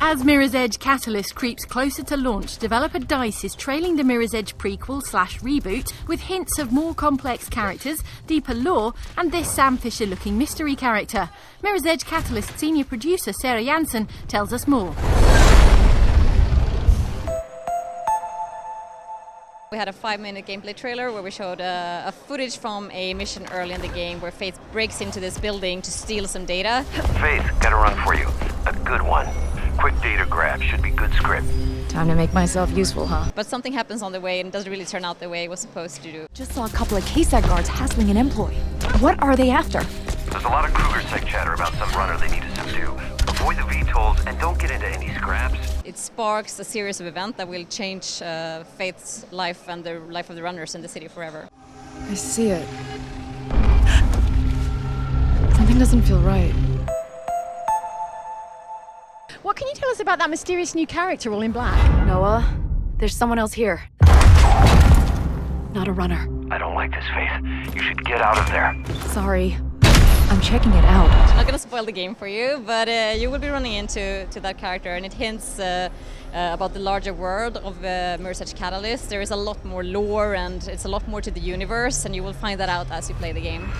As Mirror's Edge Catalyst creeps closer to launch, developer DICE is trailing the Mirror's Edge prequel/reboot with hints of more complex characters, deeper lore, and this Sam Fisher-looking mystery character. Mirror's Edge Catalyst senior producer Sarah Jansson tells us more. We had a 5-minute gameplay trailer where we showed a footage from a mission early in the game where Faith breaks into this building to steal some data. Faith, got a run for you. A good one. Quick data grab, should be good script. Time to make myself useful, huh? But something happens on the way and it doesn't really turn out the way it was supposed to do. Just saw a couple of KSAC guards hassling an employee. What are they after? There's a lot of Kruger sec chatter about some runner they need to subdue. Avoid the VTOLs and don't get into any scraps. It sparks a series of events that will change Faith's life and the life of the runners in the city forever. I see it. Something doesn't feel right. What can you tell us about that mysterious new character all in black? Noah, there's someone else here. Not a runner. I don't like this, Faith. You should get out of there. Sorry. I'm checking it out. I'm not going to spoil the game for you, but you will be running into that character, and it hints about the larger world of Mirror's Edge Catalyst. There is a lot more lore, and it's a lot more to the universe, and you will find that out as you play the game.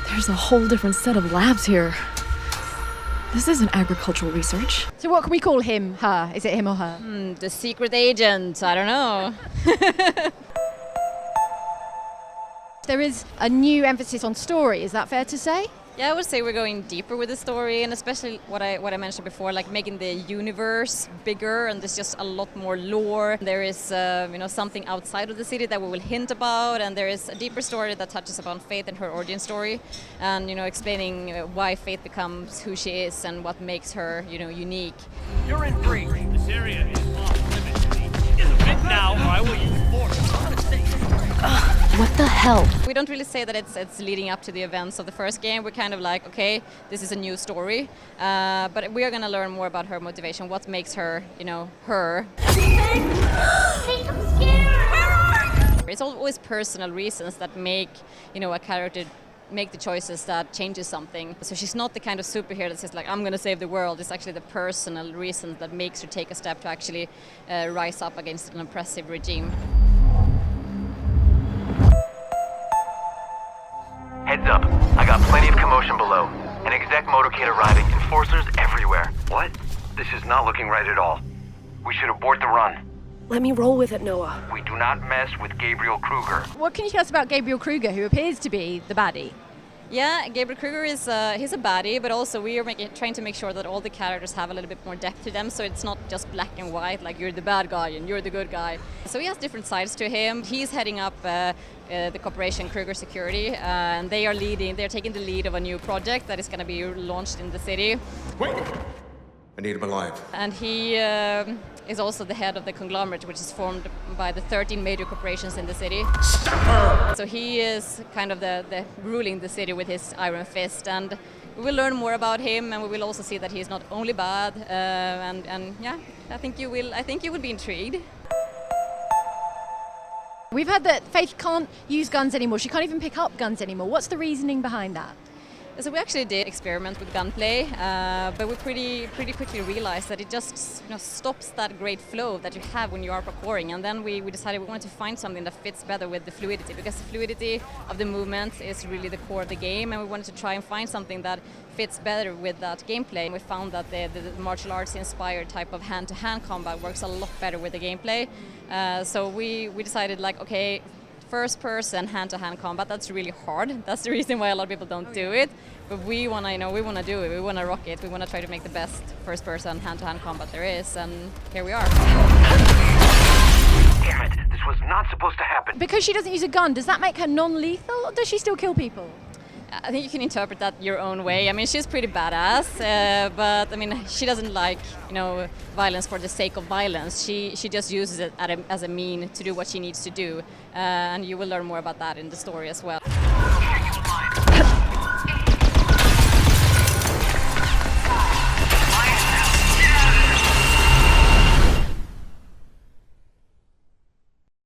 There's a whole different set of labs here. This isn't agricultural research. So what can we call him, her? Is it him or her? The secret agent, I don't know. There is a new emphasis on story, is that fair to say? Yeah, I would say we're going deeper with the story, and especially what I mentioned before, like making the universe bigger, and there's just a lot more lore. There is something outside of the city that we will hint about, and there is a deeper story that touches upon Faith and her origin story, and explaining why Faith becomes who she is and what makes her unique. You're in breach. This area is off limits. Submit now, or I will use force. What the hell? We don't really say that it's leading up to the events of the first game. We're kind of like, okay, this is a new story, but we are going to learn more about her motivation, what makes her, her. It's always personal reasons that make, a character make the choices that changes something. So she's not the kind of superhero that says like, I'm going to save the world. It's actually the personal reasons that makes her take a step to actually rise up against an oppressive regime. Heads up, I got plenty of commotion below. An exec motorcade arriving, enforcers everywhere. What? This is not looking right at all. We should abort the run. Let me roll with it, Noah. We do not mess with Gabriel Kruger. What can you tell us about Gabriel Kruger, who appears to be the baddie? Yeah, Gabriel Kruger is he's a baddie, but also we are trying to make sure that all the characters have a little bit more depth to them, so it's not just black and white, like you're the bad guy and you're the good guy. So he has different sides to him. He's heading up the corporation Kruger Security, and they're taking the lead of a new project that is going to be launched in the city. Wait! I need him alive. And he is also the head of the conglomerate, which is formed by the 13 major corporations in the city. Stop her! So he is kind of the ruling the city with his iron fist, and we will learn more about him, and we will also see that he's not only bad. And yeah, I think you will be intrigued. We've heard that Faith can't use guns anymore. She can't even pick up guns anymore. What's the reasoning behind that? So we actually did experiment with gunplay, but we pretty quickly realized that it just stops that great flow that you have when you are parkouring. And then we decided we wanted to find something that fits better with the fluidity, because the fluidity of the movement is really the core of the game, and we wanted to try and find something that fits better with that gameplay. And we found that the martial arts inspired type of hand-to-hand combat works a lot better with the gameplay. So we decided, like, okay, first person hand-to-hand combat, that's really hard. That's the reason why a lot of people don't do it. But we want to do it. We want to rock it. We want to try to make the best first person hand-to-hand combat there is, and here we are. Damn it, this was not supposed to happen. Because she doesn't use a gun, does that make her non-lethal, or does she still kill people? I think you can interpret that your own way. I mean, she's pretty badass, but I mean, she doesn't like, violence for the sake of violence. She just uses it as a mean to do what she needs to do, and you will learn more about that in the story as well.